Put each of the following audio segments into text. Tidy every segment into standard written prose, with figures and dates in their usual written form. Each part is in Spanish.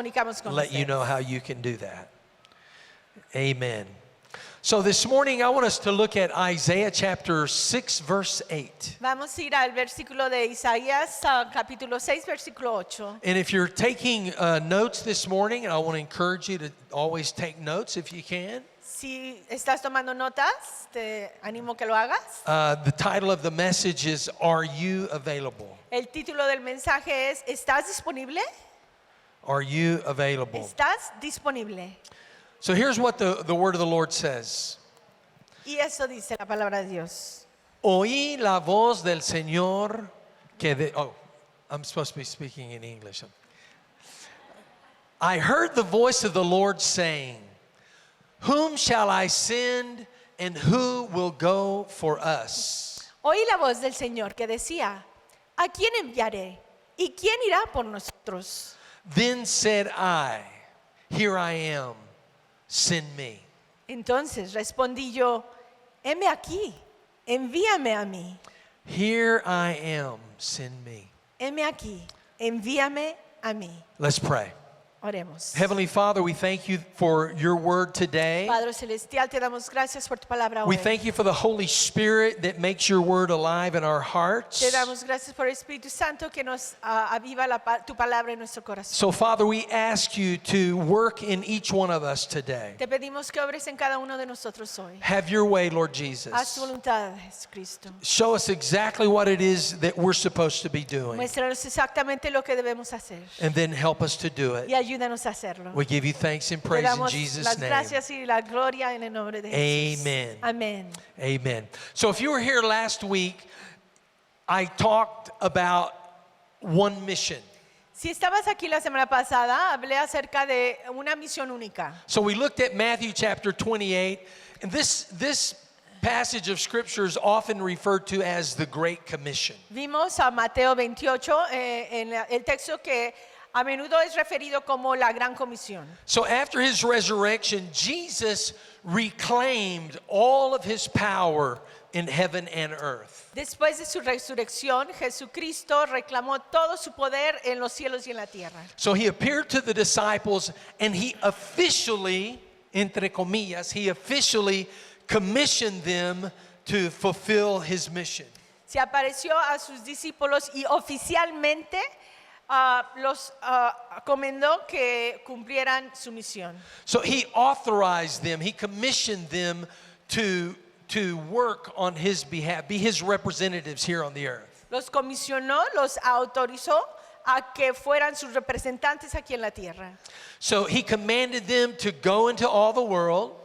comunicamos con let you ustedes. know how you can do that. Amen. So this morning I want us to look at Isaiah chapter 6 verse 8. Vamos a ir al versículo de Isaías, capítulo 6, versículo 8. And if you're taking notes this morning, and I want to encourage you to always take notes if you can. Si estás tomando notas, te animo que lo hagas. The title of the message is, Are You Available? El título del mensaje es ¿Estás disponible? Are you available? ¿Estás disponible? So here's what the word of the Lord says. Y eso dice la palabra de Dios. Oí la voz del Señor I'm supposed to be speaking in English. I heard the voice of the Lord saying, Whom shall I send and who will go for us? Oí la voz del Señor que decía, ¿a quién enviaré? ¿Y quién irá por nosotros? Then said I, Here I am, send me. Entonces respondí yo, heme aquí, envíame a mí. Here I am, send me. Heme aquí, envíame a mí. Let's pray. Oremos. Heavenly Father, we thank you for your word today. Padre Celestial, te damos gracias por tu palabra We hoy. thank you for the Holy Spirit that makes your word alive in our hearts. Te damos gracias por el Espíritu Santo que nos aviva tu palabra en nuestro corazón. So, Father, we ask you to work in each one of us today. Te pedimos que obres en cada uno de nosotros hoy. Have your way, Lord Haz Jesus. tu voluntad, Jesucristo. Show us exactly what it is that we're supposed to be doing, Muéstranos exactamente lo que debemos hacer and then help us to do y it. ayúdanos a hacerlo. We give you thanks and Te praise in damos Jesus' las name. gracias y la gloria en el nombre de Jesús. Amen. Amén. Amen. So, if you were here last week, I talked about one mission. Si estabas aquí la semana pasada, hablé acerca de una misión única. So we looked at Matthew chapter 28, and this passage of scripture is often referred to as the Great Commission. Vimos a Mateo 28, en el texto que a menudo es referido como la Gran Comisión. So after his resurrection, Jesus reclaimed all of his power in heaven and earth. Después de su resurrección, Jesucristo reclamó todo su poder en los cielos y en la tierra. So he appeared to the disciples, and he officially, entre comillas, he officially commissioned them to fulfill his mission. Se apareció a sus discípulos y oficialmente los comendó que cumplieran su misión. So he authorized them, he commissioned them to work on his behalf, be his representatives here on the earth. Los comisionó, los autorizó a que fueran sus representantes aquí en la tierra. So he commanded them to go into all the world,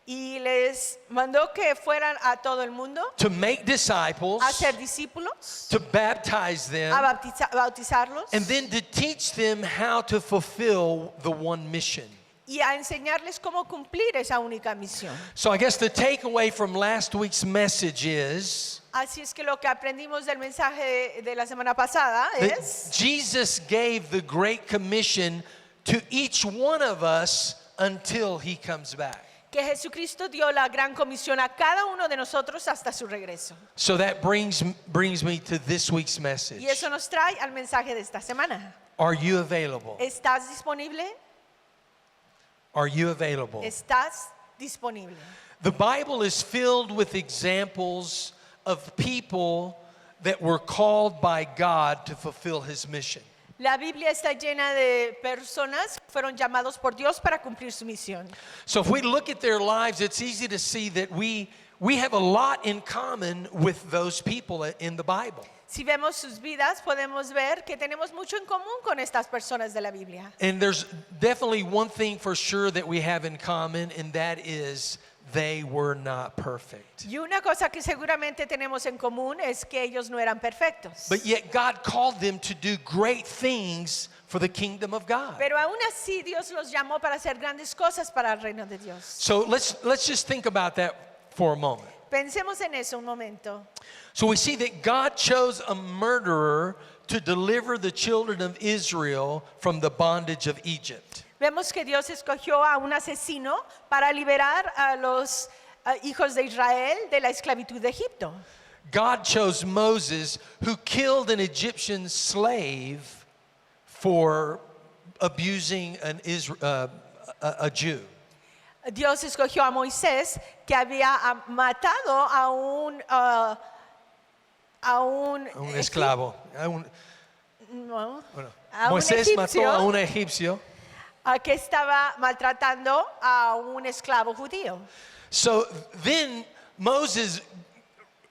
Y les mandó que fueran a todo el mundo to make disciples, a ser discípulos, to baptize them, a bautizarlos and then to teach them how to fulfill the one mission. y a enseñarles cómo cumplir esa única misión. So I guess the takeaway from last week's message is Así es que lo que aprendimos del mensaje de la semana pasada that es Jesus gave the Great Commission to each one of us until he comes back. que Jesucristo dio la gran comisión a cada uno de nosotros hasta su regreso. So that brings me to this week's message. Y eso nos trae al mensaje de esta semana. Are you available? ¿Estás disponible? Are you available? ¿Estás disponible? The Bible is filled with examples of people that were called by God to fulfill his mission. La Biblia está llena de personas que fueron llamados por Dios para cumplir su misión. So if we look at their lives, it's easy to see that we have a lot in common with those people in the Bible. Si vemos sus vidas, podemos ver que tenemos mucho en común con estas personas de la Biblia. And there's definitely one thing for sure that we have in common, and that is they were not perfect. Y una cosa que seguramente tenemos en común es que ellos no eran perfectos. But yet God called them to do great things for the kingdom of God. Pero aún así Dios los llamó para hacer grandes cosas para el reino de Dios. So let's just think about that for a moment. Pensemos en eso un momento. So we see that God chose a murderer to deliver the children of Israel from the bondage of Egypt. Vemos que Dios escogió a un asesino para liberar a los hijos de Israel de la esclavitud de Egipto. God chose Moses, who killed an Egyptian slave for abusing a Jew. Dios escogió a Moisés, que había matado a un Un esclavo. no, Bueno, a un Moisés mató a un egipcio. que estaba maltratando a un esclavo judío. So then Moses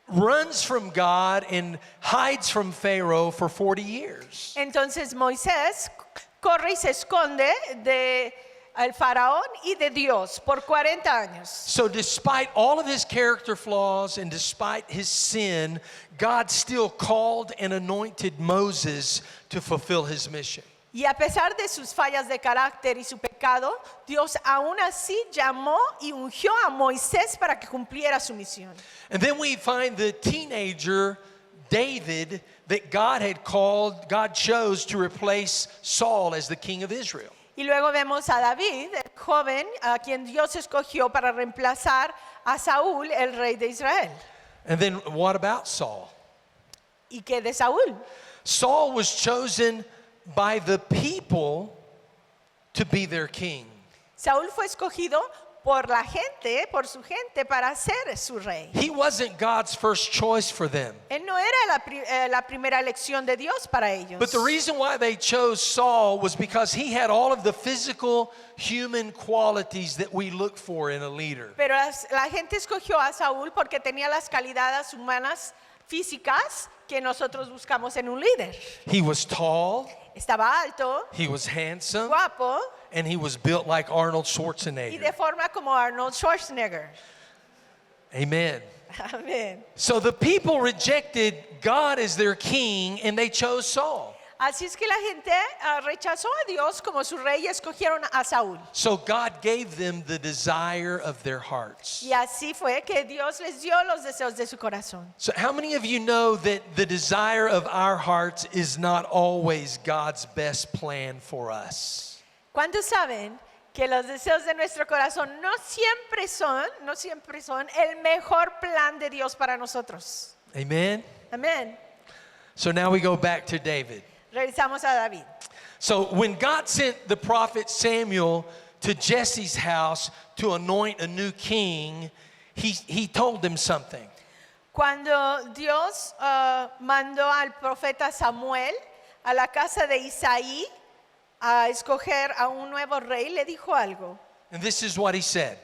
runs from God and hides from Pharaoh for 40 years. Entonces Moisés corre y se esconde de el faraón y de Dios por 40 años. So despite all of his character flaws and despite his sin, God still called and anointed Moses to fulfill his mission. Y a pesar de sus fallas de carácter y su pecado, Dios aún así llamó y ungió a Moisés para que cumpliera su misión. And then we find the teenager David that God chose to replace Saul as the king of Israel. Y luego vemos a David, el joven a quien Dios escogió para reemplazar a Saúl, el rey de Israel. And then what about Saul? ¿Y qué de Saúl? Saul was chosen by the people to be their king. Saúl fue escogido por la gente, por su gente, para ser su rey. He wasn't God's first choice for them. Él no era la primera elección de Dios para ellos. But the reason why they chose Saul was because he had all of the physical human qualities that we look for in a leader. Pero la gente escogió a Saúl porque tenía las calidades humanas físicas que nosotros buscamos en un líder. He was tall, Estaba alto, he was handsome, guapo and he was built like Arnold y de Schwarzenegger. forma como Arnold Schwarzenegger. Amen. Amén. So the people rejected God as their king and they chose Saul. Así es que la gente rechazó a Dios como su rey y escogieron a Saúl. So God gave them the desire of their hearts. Y así fue que Dios les dio los deseos de su corazón. So how many of you know that the desire of our hearts is not always God's best plan for us? ¿Cuántos saben que los deseos de nuestro corazón no siempre son el mejor plan de Dios para nosotros? Amen. Amén. So now we go back to David. Regresamos a David. So when God sent the prophet Samuel to Jesse's house to anoint a new king, he told him something. Cuando Dios mandó al profeta Samuel a la casa de Isaí a escoger a un nuevo rey, le dijo algo. And this is what he said.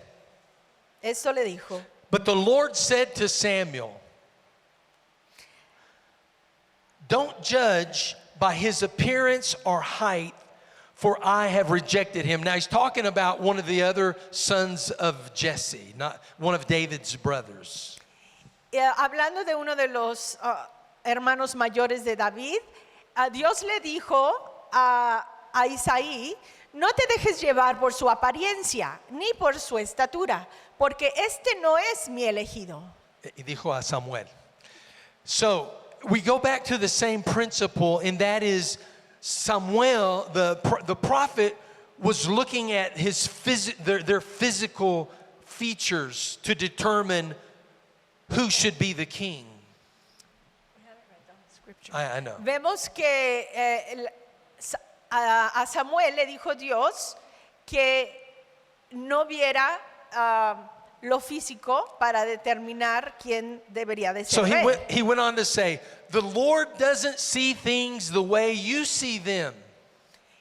Esto le dijo. But the Lord said to Samuel, don't judge by his appearance or height, for I have rejected him. Now he's talking about one of the other sons of Jesse, not one of David's brothers. Hablando de uno de los hermanos mayores de David, Dios le dijo a Isaí, no te dejes llevar por su apariencia, ni por su estatura, porque este no es mi elegido. Y dijo a Samuel. So we go back to the same principle, and that is Samuel, the prophet, was looking at their physical features to determine who should be the king. I know. Vemos que a Samuel le dijo Dios que no viera lo físico para determinar quién debería de ser So rey. he went on to say, the Lord doesn't see things the way you see them.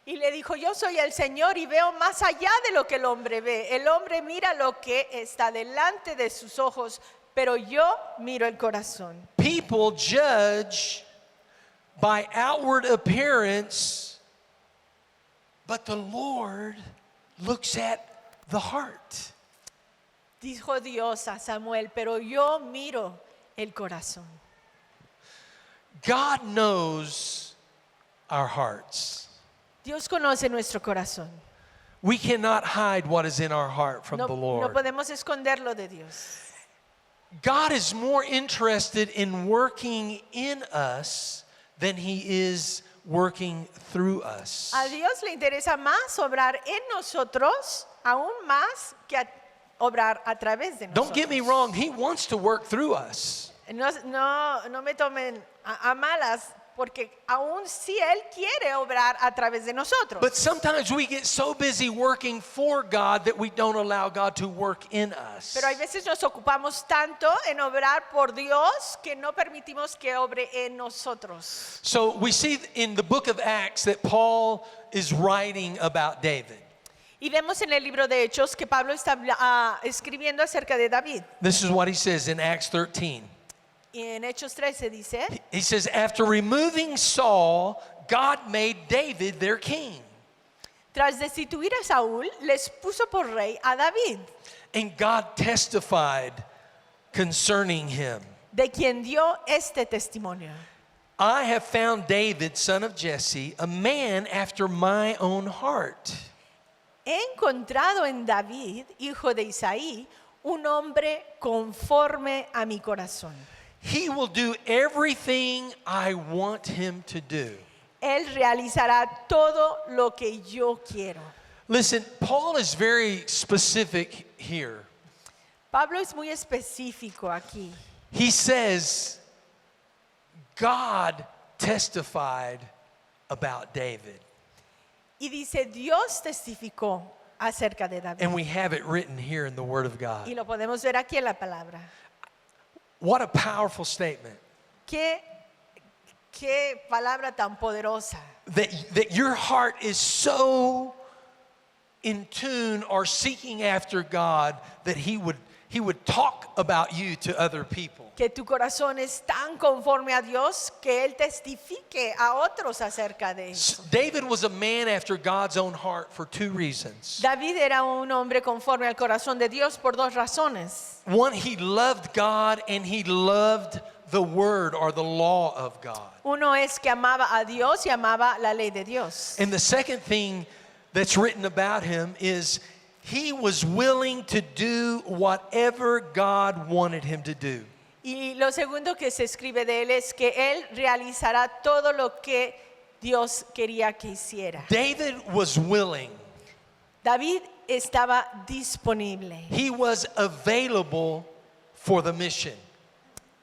Y le dijo, yo soy el Señor y veo más allá de lo que el hombre ve. El hombre mira lo que está delante de sus ojos, pero yo miro el corazón. People judge by outward appearance, but the Lord looks at the heart. Dijo Dios a Samuel, pero yo miro el corazón. God knows our hearts. Dios conoce nuestro corazón. We cannot hide what is in our heart from No, the no Lord. podemos esconderlo de Dios. God is more interested in working in us than he is working through us. A Dios le interesa más obrar en nosotros, aún más que obrar a través de nosotros. Don't get me wrong, he wants to work through us. No me tomen a malas. porque aún si Él quiere obrar a través de nosotros. But sometimes we get so busy working for God that we don't allow God to work in us. Pero hay veces nos ocupamos tanto en obrar por Dios que no permitimos que obre en nosotros. So we see in the book of Acts that Paul is writing about David. Y vemos en el libro de Hechos que Pablo está escribiendo acerca de David. This is what he says in Acts 13. Y en Hechos 13 dice, He says, after removing Saul, God made David their king. tras destituir a Saúl, les puso por rey a David, And God testified concerning him. de quien dio este testimonio. I have found David, son of Jesse, a man after my own heart. He encontrado en David, hijo de Isaí, un hombre conforme a mi corazón. He will do everything I want him to do. Él realizará todo lo que yo quiero. Listen, Paul is very specific here. Pablo es muy específico aquí. He says, God testified about David. Y dice, Dios testificó acerca de David. And we have it written here in the Word of Y God. lo podemos ver aquí en la palabra. What a powerful statement. Qué palabra tan poderosa. That your heart is so in tune or seeking after God that He would talk about you to other people. Que tu corazón es tan conforme a Dios que Él testifique a otros acerca de eso. David was a man after God's own heart for two reasons. David era un hombre conforme al corazón de Dios por dos razones. One, he loved God and he loved the word or the law of God. Uno es que amaba a Dios y amaba la ley de Dios. And the second thing that's written about him is he was willing to do whatever God wanted him to do. Y lo segundo que se escribe de él es que él realizará todo lo que Dios quería que hiciera. David was willing. David estaba disponible. He was available for the mission.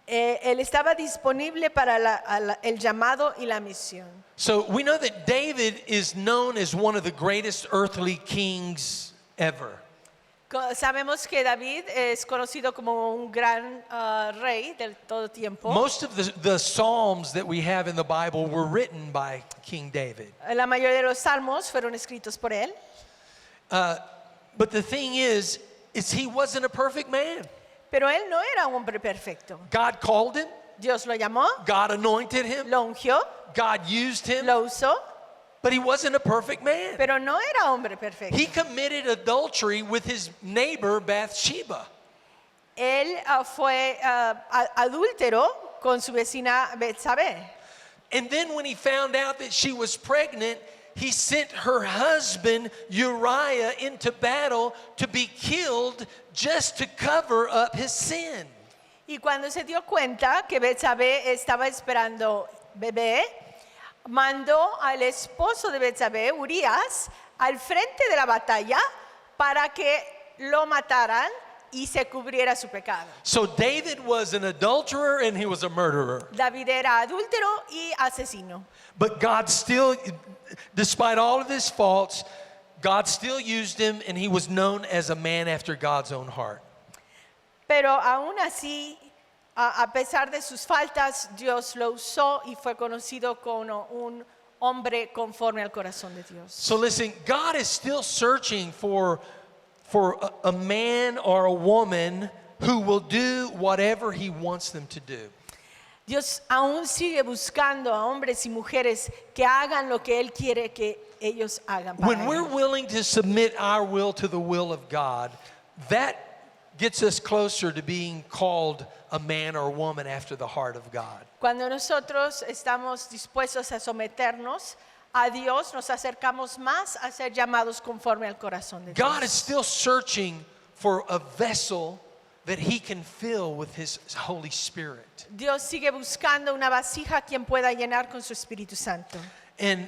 Él estaba disponible para el llamado y la misión. So we know that David is known as one of the greatest earthly kings ever. Sabemos que David es conocido como un gran rey del todo tiempo. Most of the Psalms that we have in the Bible were written by King David. La mayoría de los salmos fueron escritos por él. But the thing is he wasn't a perfect man. Pero él no era un hombre perfecto. God called him. Dios lo llamó, God anointed him. lo ungió, God used him. lo usó, But he wasn't a perfect man. pero no era hombre perfecto. He committed adultery with his neighbor Bathsheba. Él fue adúltero con su vecina Betsabé. And then when he found out that she was pregnant, he sent her husband Uriah into battle to be killed just to cover up his sin. Y cuando se dio cuenta que Betsabé estaba esperando bebé, mandó al esposo de Betsabé, Urías, al frente de la batalla para que lo mataran y se cubriera su pecado. So David was an adulterer and he was a murderer. David era adúltero y asesino. But God still, despite all of his faults, God still used him and he was known as a man after God's own heart. Pero aún así, a pesar de sus faltas, Dios lo usó y fue conocido como un hombre conforme al corazón de Dios. So listen, God is still searching for a man or a woman who will do whatever he wants them to do. Dios aún sigue buscando a hombres y mujeres que hagan lo que Él quiere que ellos hagan para When we're Él. willing to submit our will to the will of God, that gets us closer to being called a man or woman after the heart of God. Cuando nosotros estamos dispuestos a someternos a Dios, nos acercamos más a ser llamados conforme al corazón de Dios. God is still searching for a vessel that he can fill with his Holy Spirit. Dios sigue buscando una vasija quien pueda llenar con su Espíritu Santo. And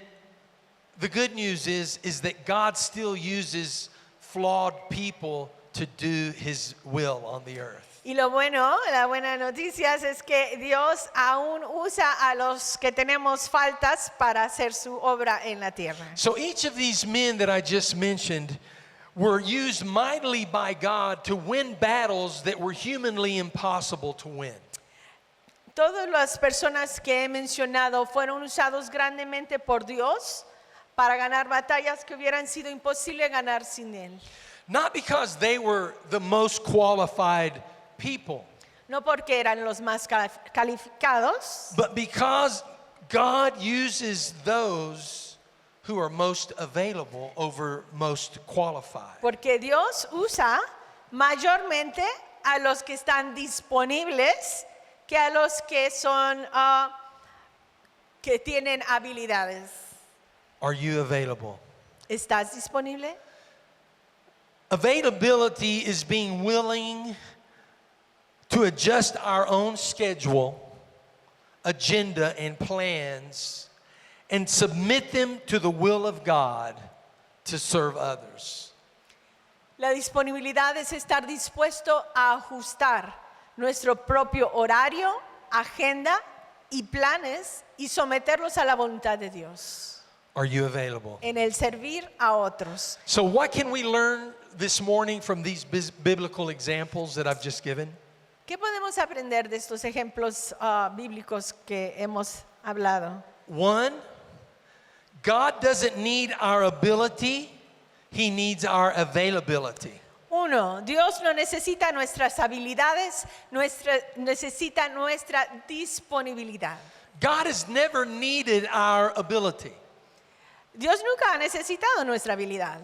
the good news is that God still uses flawed people to do his will on the earth. Y lo bueno, la buena noticia es que Dios aún usa a los que tenemos faltas para hacer su obra en la tierra. So each of these men that I just mentioned were used mightily by God to win battles that were humanly impossible to win. Todas las personas que he mencionado fueron usados grandemente por Dios para ganar batallas que hubieran sido imposible ganar sin Él. Not because they were the most qualified people, No porque eran los más calificados, but because God uses those who are most available over most qualified. porque Dios usa mayormente a los que están disponibles que a los que son que tienen habilidades. Are you available? ¿Estás disponible? Availability is being willing to adjust our own schedule, agenda, and plans and submit them to the will of God to serve others. La disponibilidad es estar dispuesto a ajustar nuestro propio horario, agenda y planes y someterlos a la voluntad de Dios Are you available? en el servir a otros. So, what can we learn this morning from these biblical examples that I've just given? ¿Qué podemos aprender de estos ejemplos bíblicos que hemos hablado? One, God doesn't need our ability, He needs our availability. Uno, Dios no necesita nuestras habilidades, necesita nuestra disponibilidad. God has never needed our ability. Dios nunca ha necesitado nuestra habilidad.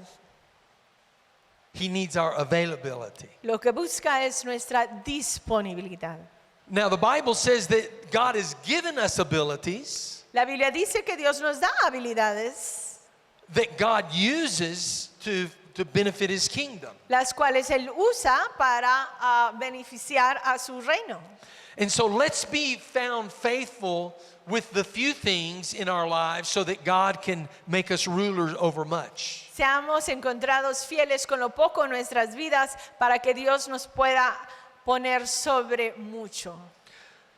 He needs our availability. Lo que busca es nuestra disponibilidad. Now, the Bible says that God has given us abilities La Biblia dice que Dios nos da habilidades, that God uses to benefit His kingdom. las cuales Él usa para beneficiar a su reino. And so let's be found faithful with the few things in our lives so that God can make us rulers over much. Seamos encontrados fieles con lo poco en nuestras vidas para que Dios nos pueda poner sobre mucho.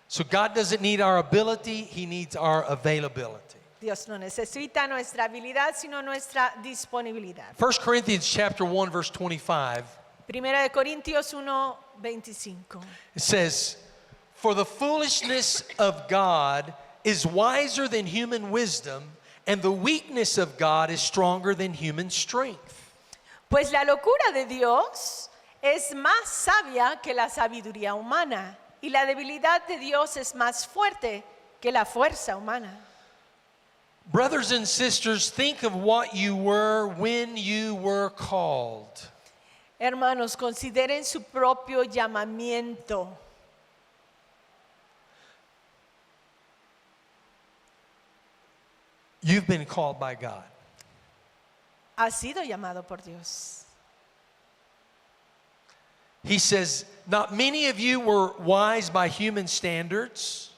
So God doesn't need our ability, He needs our availability. Dios no necesita nuestra habilidad, sino nuestra disponibilidad. 1 Corinthians chapter 1 verse 25, Primera de Corintios 1:25. it says, "For the foolishness of God is wiser than human wisdom, and the weakness of God is stronger than human strength." Pues la locura de Dios es más sabia que la sabiduría humana, y la debilidad de Dios es más fuerte que la fuerza humana. Brothers and sisters, think of what you were when you were called. Hermanos, consideren su propio llamamiento. You've been called by God. Ha sido llamado por Dios. He says, "Not many of you were wise by human standards,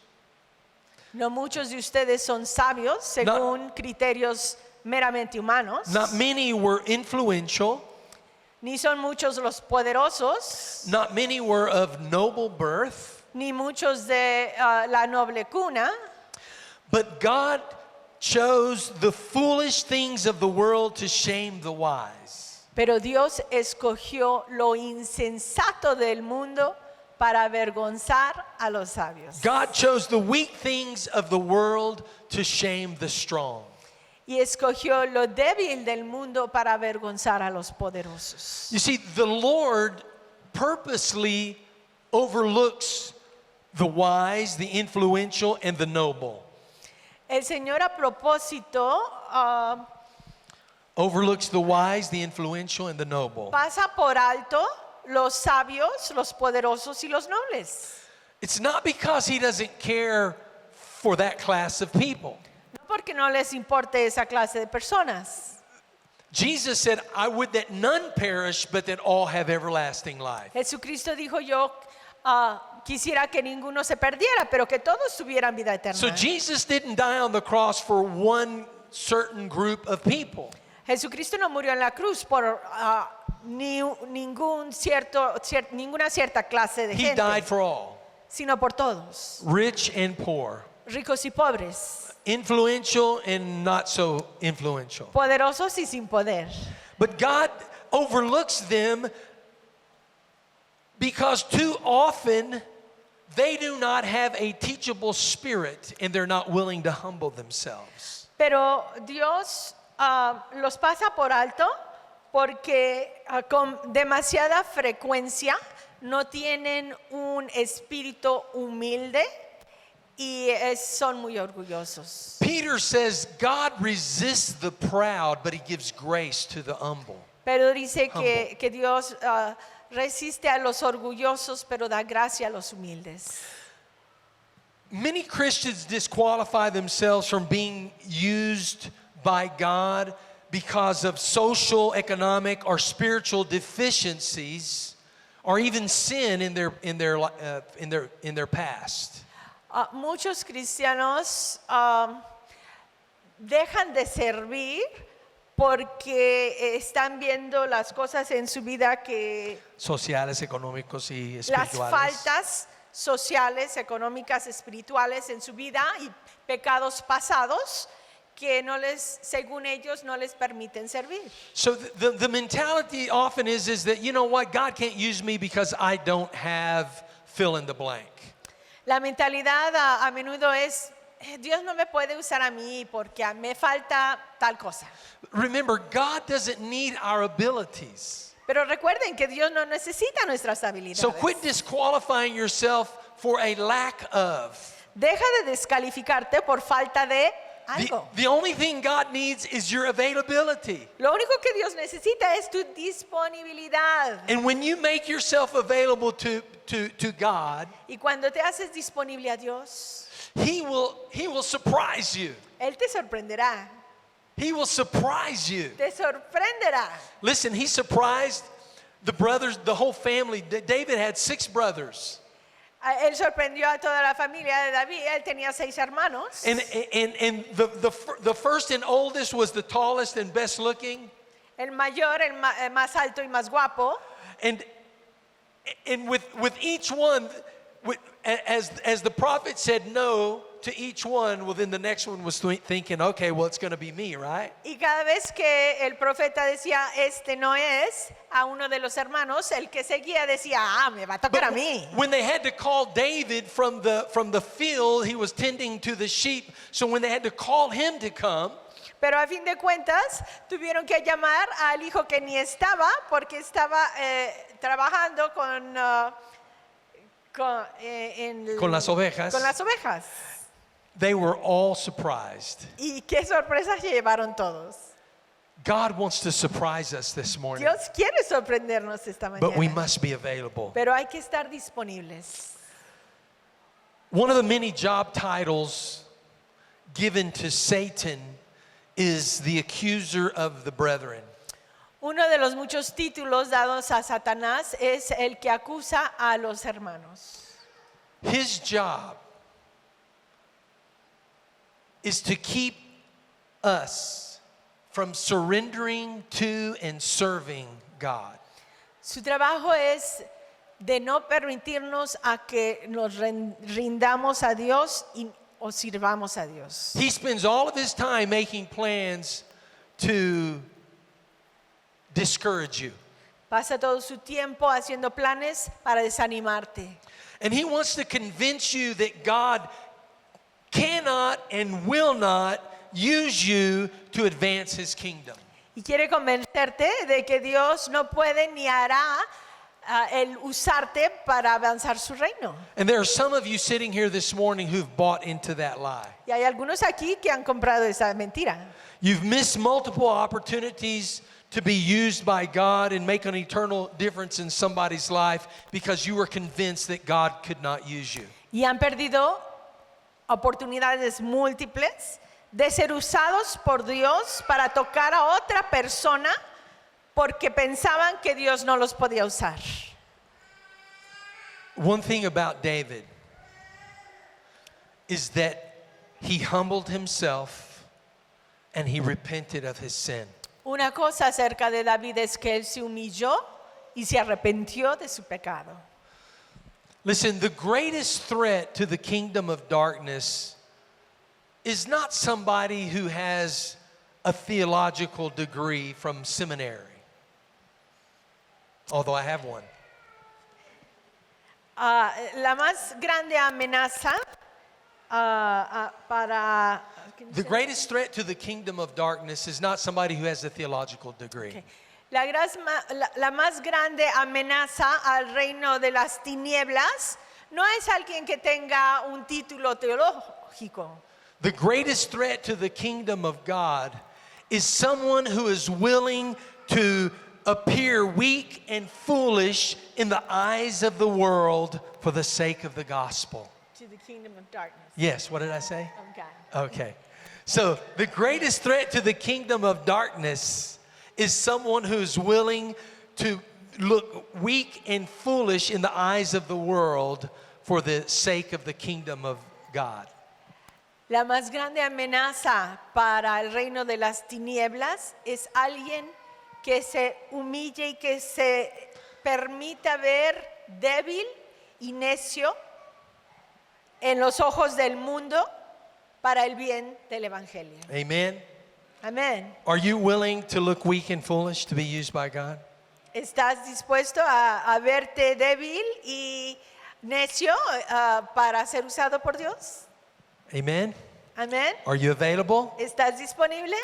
No muchos de ustedes son sabios según criterios meramente humanos, not many were influential, ni son muchos los poderosos, not many were of noble birth, ni muchos de la noble cuna, but God chose the foolish things of the world to shame the wise." pero Dios escogió lo insensato del mundo para avergonzar a los sabios. God chose the weak things of the world to shame the strong. Y escogió lo débil del mundo para avergonzar a los poderosos. You see, the Lord purposely overlooks the wise, the influential, and the noble. El Señor a propósito Overlooks the wise, the influential, and the noble. pasa por alto los sabios, los poderosos y los nobles. It's not because He doesn't care for that class of people. No porque no les importe esa clase de personas. Jesus said, "I would that none perish, but that all have everlasting life." Jesucristo dijo, yo quisiera que ninguno se perdiera, pero que todos tuvieran vida eterna. So Jesus didn't die on the cross for one certain group of people. Jesucristo no murió en la cruz por ninguna cierta clase de He gente, died for all, sino por todos, rich and poor, ricos y pobres, influential and not so influential. poderosos y sin poder. But God overlooks them because too often they do not have a teachable spirit and they're not willing to humble themselves. Pero Dios los pasa por alto porque con demasiada frecuencia no tienen un espíritu humilde y son muy orgullosos. Peter says God resists the proud, but he gives grace to the humble. Pero dice que Dios resiste a los orgullosos, pero da gracia a los humildes. Many Christians disqualify themselves from being used by God because of social, economic, or spiritual deficiencies, or even sin in their past. Muchos cristianos dejan de servir porque están viendo las cosas en su vida que Sociales, económicos y las espirituales. faltas sociales, económicas, espirituales en su vida y pecados pasados que no les, según ellos, no les permiten servir. So the mentality often is that, you know what, God can't use me because I don't have fill in the blank. La mentalidad a menudo es, Dios no me puede usar a mí porque me falta tal cosa. Remember, God doesn't need our abilities. Pero recuerden que Dios no necesita nuestras habilidades. So quit disqualifying yourself for a lack of. Deja de descalificarte por falta de algo. The only thing God needs is your availability. Lo único que Dios necesita es tu disponibilidad. And when you make yourself available to God, Y cuando te haces disponible a Dios, He will surprise you. Él te sorprenderá. He will surprise you. Te sorprenderá. Listen, He surprised the brothers, the whole family. David had 6 brothers. Él sorprendió a toda la familia de David. Él tenía 6 hermanos. And the first and oldest was the tallest and best looking. El mayor, el más alto y más guapo. And with each one, as the prophet said no to each one, well, then the next one was thinking, okay, well, it's going to be me, right? Y cada vez que el profeta decía, este no es, a uno de los hermanos, el que seguía decía, me va a tocar a mí. When they had to call David from the field, he was tending to the sheep. So when they had to call him to come, Pero a fin de cuentas, tuvieron que llamar al hijo que ni estaba, porque estaba trabajando con las ovejas. Con las ovejas. They were all surprised. Y qué sorpresas se llevaron todos. God wants to surprise us this morning, Dios quiere sorprendernos esta mañana. but we must be available. Pero hay que estar disponibles. One of the many job titles given to Satan is the accuser of the brethren. Uno de los muchos títulos dados a Satanás es el que acusa a los hermanos. His job is to keep us from surrendering to and serving God. Su trabajo es de no permitirnos a que nos rindamos a Dios o sirvamos a Dios. He spends all of his time making plans to discourage you. Pasa todo su tiempo haciendo planes para desanimarte. And he wants to convince you that God cannot and will not use you to advance his kingdom. Y quiere convencerte de que Dios no puede ni hará el usarte para avanzar su reino. And there are some of you sitting here this morning who've bought into that lie. Y hay algunos aquí que han comprado esa mentira. You've missed multiple opportunities to be used by God and make an eternal difference in somebody's life because you were convinced that God could not use you. Y han perdido oportunidades múltiples de ser usados por Dios para tocar a otra persona porque pensaban que Dios no los podía usar. One thing about David is that he humbled himself and he repented of his sin. Una cosa acerca de David es que él se humilló y se arrepintió de su pecado. Listen, the greatest threat to the kingdom of darkness is not somebody who has a theological degree from seminary, although I have one. La más grande amenaza para... The greatest threat to the kingdom of darkness is not somebody who has a theological degree. Okay. La más grande amenaza al reino de las tinieblas no es alguien que tenga un título teológico. The greatest threat to the kingdom of God is someone who is willing to appear weak and foolish in the eyes of the world for the sake of the gospel. To the kingdom of darkness. Yes, what did I say? Okay. Okay. So the greatest threat to the kingdom of darkness is someone who's willing to look weak and foolish in the eyes of the world for the sake of the kingdom of God. La más grande amenaza para el reino de las tinieblas es alguien que se humille y que se permita ver débil y necio en los ojos del mundo para el bien del evangelio. Amen. Amén. Are you willing to look weak and foolish to be used by God? ¿Estás dispuesto a verte débil y necio para ser usado por Dios? Amen. Amén. Are you available? ¿Estás disponible?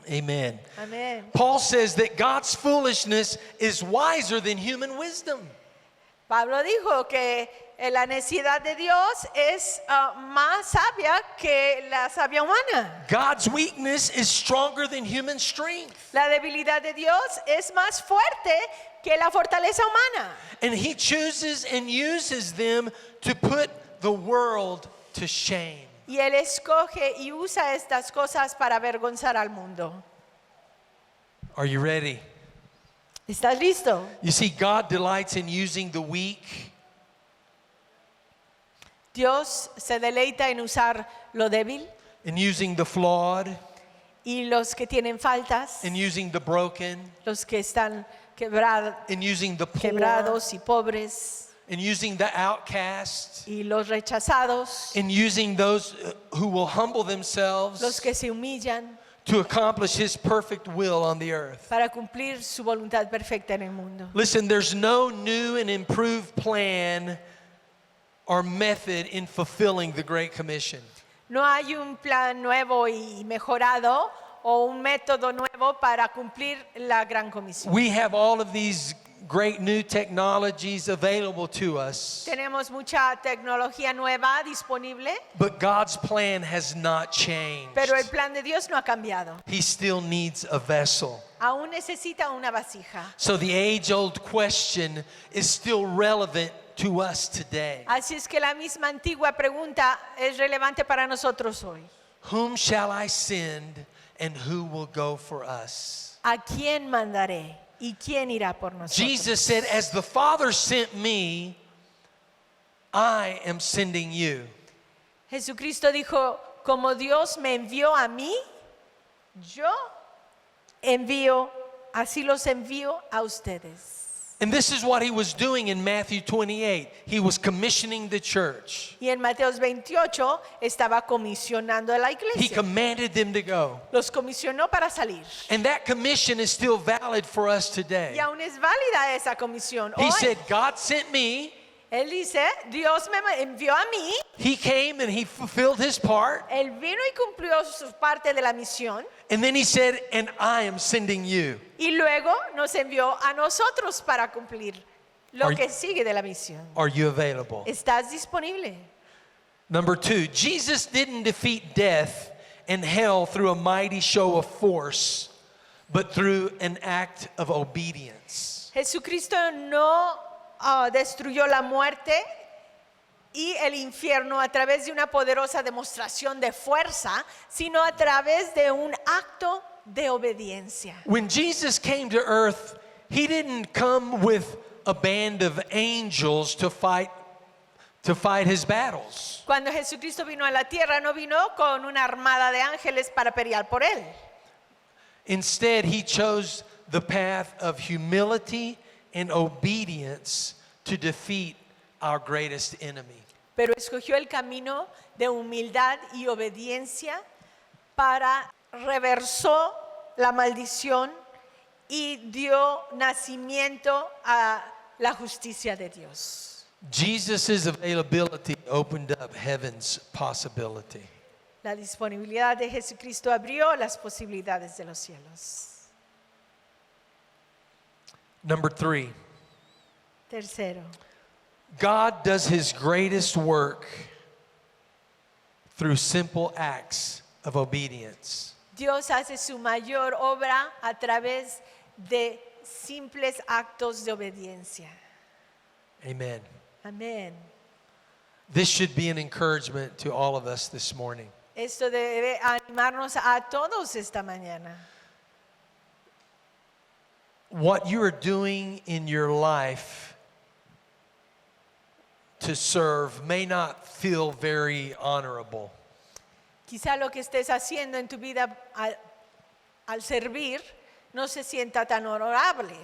Amen. Amén. Paul says that God's foolishness is wiser than human wisdom. Pablo dijo que la necesidad de Dios es más sabia que la sabia humana. God's weakness is stronger than human strength. La debilidad de Dios es más fuerte que la fortaleza humana. And he chooses and uses them to put the world to shame. Y Él escoge y usa estas cosas para avergonzar al mundo. Are you ready? ¿Estás listo? You see, God delights in using the weak, Dios se deleita en usar lo débil in using the flawed, y los que tienen faltas, in using the broken, los que están in using the poor, quebrados y pobres in using the outcast, y los rechazados, in using those who will humble los themselves que se humillan to accomplish his perfect will on the earth. para cumplir su voluntad perfecta en el mundo. Listen, there's no new and improved plan or method in fulfilling the Great Commission. No hay un plan nuevo y mejorado o un método nuevo para cumplir la gran comisión. We have all of these great new technologies available to us, Tenemos mucha tecnología nueva disponible, but God's plan has not changed. pero el plan de Dios no ha cambiado. He still needs a vessel. Aún necesita una vasija. So the age-old question is still relevant to us today. Así es que la misma antigua pregunta es relevante para nosotros hoy. Whom shall I send and who will go for us? ¿A quién mandaré y quién irá por nosotros? Jesus said, as the Father sent me, I am sending you. Jesucristo dijo, como Dios me envió a mí, yo envío, así los envío a ustedes. And this is what he was doing in Matthew 28. He was commissioning the church. Y en Mateos 28 estaba comisionando a la He iglesia. commanded them to go. Los comisionó para salir. And that commission is still valid for us today. Y aún es válida esa comisión. He Hoy, said, God sent me. él dice, Dios me envió a mí, He came and he fulfilled his part. él vino y cumplió su parte de la misión. And then he said, and I am sending you. Y luego nos envió a nosotros para cumplir lo Are- que sigue de la misión. Are you available? ¿Estás disponible? Number 2, Jesus didn't defeat death and hell through a mighty show of force, but through an act of obedience. Jesucristo no destruyó la muerte y el infierno a través de una poderosa demostración de fuerza, sino a través de un acto de obediencia. When Jesus came to earth, he didn't come with a band of angels to fight his battles. Cuando Jesucristo vino a la tierra, no vino con una armada de ángeles para pelear por él. Instead, he chose the path of humility and obedience to defeat our greatest enemy. Pero escogió el camino de humildad y obediencia para reversó la maldición y dio nacimiento a la justicia de Dios. Jesus' availability opened up heaven's possibility. La disponibilidad de Jesucristo abrió las posibilidades de los cielos. Number 3, Tercero, God does his greatest work through simple acts of obedience. Dios hace su mayor obra a través de simples actos de obediencia. Amen. Amén. This should be an encouragement to all of us this morning. Esto debe animarnos a todos esta mañana. What you are doing in your life to serve may not feel very honorable. Quizá lo que estés haciendo en tu vida al servir no se sienta tan honorable.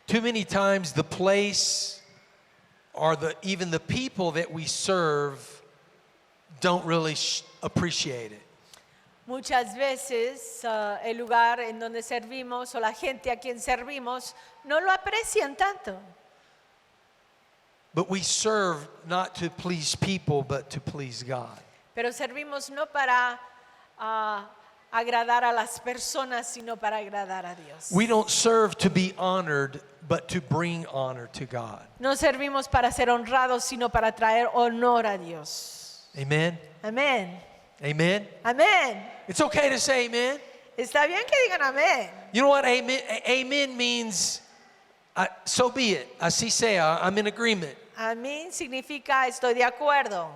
Too many times the place or even the people that we serve don't really appreciate it. Muchas veces el lugar en donde servimos o la gente a quien servimos no lo aprecian tanto. But we serve not to please people, but to please God. Pero servimos no para agradar a las personas, sino para agradar a Dios. We don't serve to be honored, but to bring honor to God. No servimos para ser honrados, sino para traer honor a Dios. Amen? Amén. Amen? Amén. It's okay to say amen. Está bien que digan amén. You know what amen, amen means? So be it. Así sea. I'm in agreement. Amén significa estoy de acuerdo.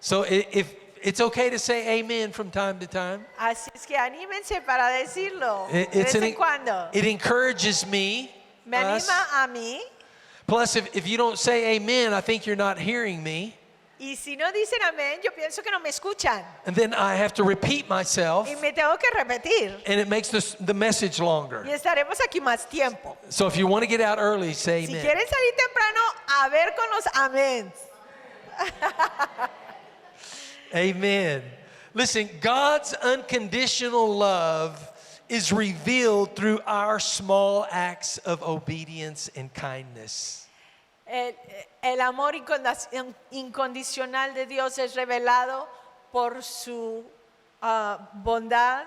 So if it's okay to say amen from time to time. Así es que anímense para decirlo de vez en cuando. It encourages me. Me us. anima a mí. Plus, if you don't say amen, I think you're not hearing me. Y si no dicen amén, yo pienso que no me escuchan. And then I have to repeat myself, Y me tengo que repetir. and it makes the message longer. Y estaremos aquí más tiempo. So if you want to get out early, say Si amen. quieren salir temprano, a ver con los amén. Amen. Listen, God's unconditional love is revealed through our small acts of obedience and kindness. El amor incondicional de Dios es revelado por su bondad,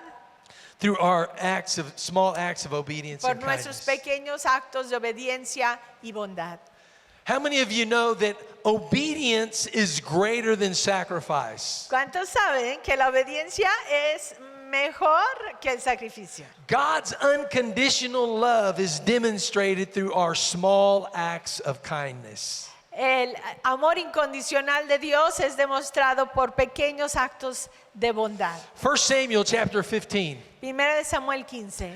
Through our small acts of obedience por and nuestros kindness. pequeños actos de obediencia y bondad. How many of you know that obedience is greater than sacrifice? ¿Cuántos saben que la obediencia es mejor que el sacrificio? God's unconditional love is demonstrated through our small acts of kindness. El amor incondicional de Dios es demostrado por pequeños actos de bondad. 1 Samuel chapter 15. Primera de Samuel 15.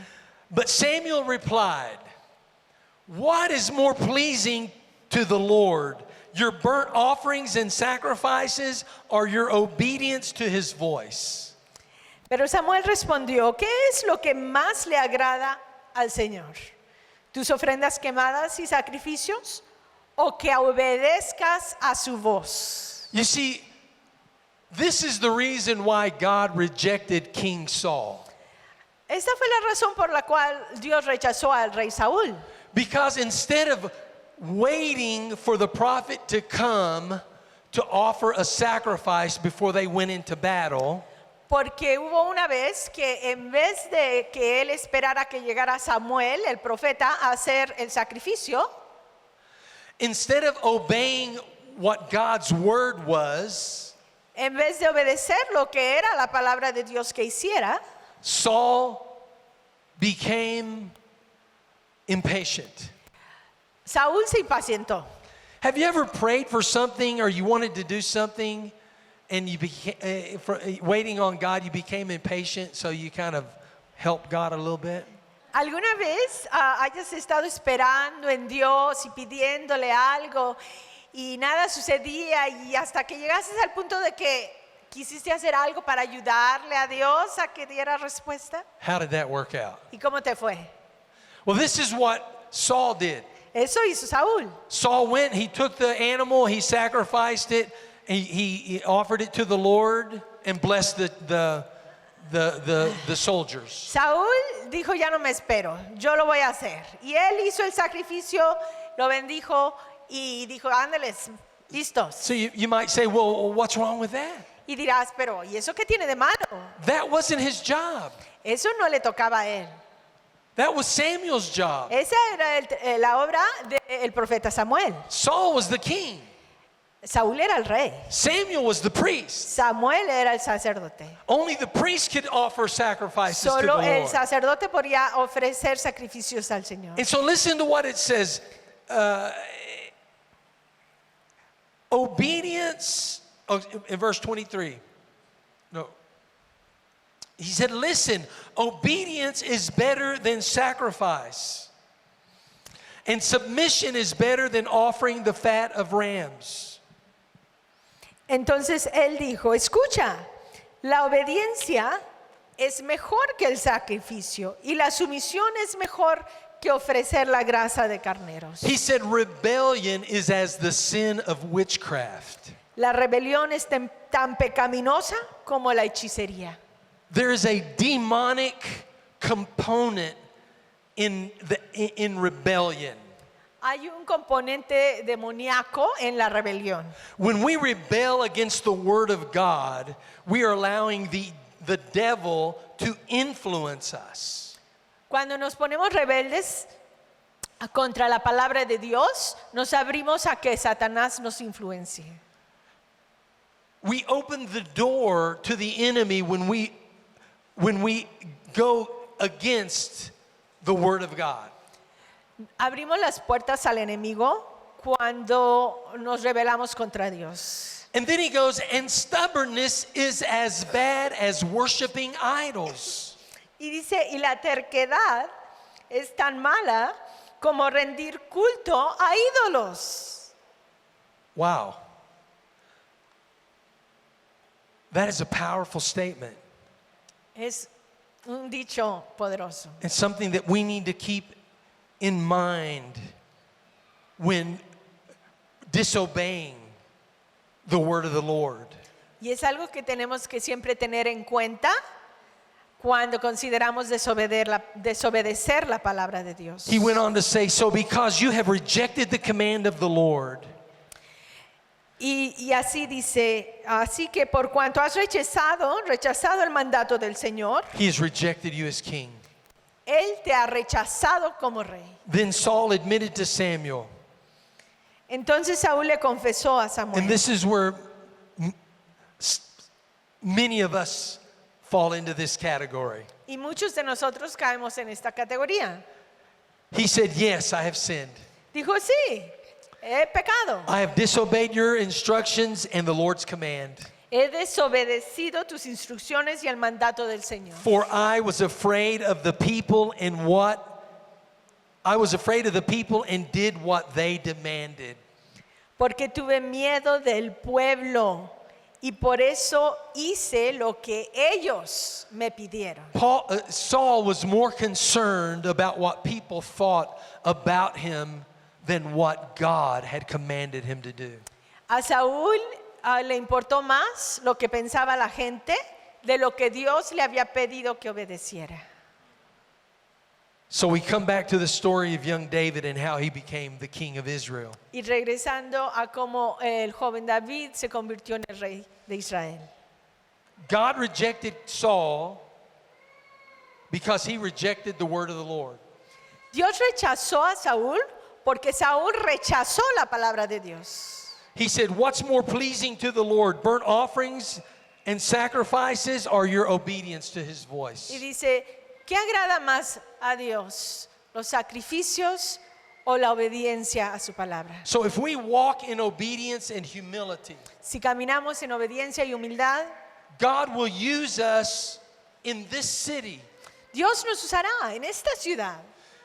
But Samuel replied, "What is more pleasing to the Lord, your burnt offerings and sacrifices, or your obedience to his voice?" Pero Samuel respondió, ¿qué es lo que más le agrada al Señor? ¿Tus ofrendas quemadas y sacrificios? ¿O que obedezcas a su voz? You see, this is the reason why God rejected King Saul. Esta fue la razón por la cual Dios rechazó al rey Saúl. Because instead of waiting for the prophet to come to offer a sacrifice before they went into battle, Porque hubo una vez que en vez de que él esperara que llegara Samuel, el profeta, a hacer el sacrificio, instead of obeying what God's word was, en vez de obedecer lo que era la palabra de Dios que hiciera, Saul became impatient. Saúl se impacientó. Have you ever prayed for something or you wanted to do something and you waiting on God, you became impatient, so you kind of helped God a little bit? ¿Alguna vez hayas estado esperando en Dios y pidiéndole algo y nada sucedía y hasta que llegases al punto de que ¿Quisiste hacer algo para ayudarle a Dios a que diera respuesta? How did that work out? ¿Y cómo te fue? Well, this is what Saul did. Eso hizo Saúl. Saul went, he took the animal, he sacrificed it, he offered it to the Lord and blessed the soldiers. Saúl dijo, ya no me espero, yo lo voy a hacer. Y él hizo el sacrificio, lo bendijo y dijo, ándeles, listos. So you might say, well, what's wrong with that? Y dirás, pero ¿y eso qué tiene de malo? That wasn't his job. Eso no le tocaba a él. That was Samuel's job. Esa era la obra del profeta Samuel. Saul was the king. Saúl era el rey. Samuel was the priest. Samuel era el sacerdote. Only the priest could offer sacrifices to the Solo el Lord. sacerdote podía ofrecer sacrificios al Señor. And so listen to what it says. Obedience, in verse 23. No. He said, listen, obedience is better than sacrifice, and submission is better than offering the fat of rams. Entonces él dijo, escucha, la obediencia es mejor que el sacrificio y la sumisión es mejor que ofrecer la grasa de carneros. He said, rebellion is as the sin of witchcraft. La rebelión es tan pecaminosa como la hechicería. There is a demonic component in rebellion. Hay un componente demoníaco en la rebelión. When we rebel against the word of God, we are allowing the devil to influence us. Cuando nos ponemos rebeldes contra la palabra de Dios, nos abrimos a que Satanás nos influencie. We open the door to the enemy when we go against the word of God. Abrimos las puertas al enemigo cuando nos rebelamos contra Dios. And then he goes, and stubbornness is as bad as worshiping idols. Y dice, y la terquedad es tan mala como rendir culto a ídolos. Wow. That is a powerful statement. Es un dicho poderoso. It's something that we need to keep in mind when disobeying the word of the Lord. Y es algo que tenemos que siempre tener en cuenta cuando consideramos desobedecer la palabra de Dios. He went on to say, so because you have rejected the command of the Lord, Y así dice, así que por cuanto has rechazado el mandato del Señor, he has rejected you as king. Él te ha rechazado como rey. Then Saul admitted to Samuel. Entonces Saúl le confesó a Samuel. And this is where many of us fall into this category. Y muchos de nosotros caemos en esta categoría. He said, yes, I have sinned. Dijo, sí, he pecado. I have disobeyed your instructions and the Lord's command. He desobedecido tus instrucciones y el mandato del Señor. For I was afraid of the people and did what they demanded. Porque tuve miedo del pueblo y por eso hice lo que ellos me pidieron. Saul was more concerned about what people thought about him than what God had commanded him to do. A Saúl le importó más lo que pensaba la gente de lo que Dios le había pedido que obedeciera. So we come back to the story of young David and how he became the king of Israel. Y regresando a cómo el joven David se convirtió en el rey de Israel. God rejected Saul because he rejected the word of the Lord. Dios rechazó a Saúl porque Saúl rechazó la palabra de Dios. He said, what's more pleasing to the Lord, burnt offerings and sacrifices, or your obedience to his voice? Y dice, ¿qué agrada más a Dios? ¿Los sacrificios o la obediencia a su palabra? So if we walk in obedience and humility, Si caminamos en obediencia y humildad, God will use us in this city. Dios nos usará en esta ciudad.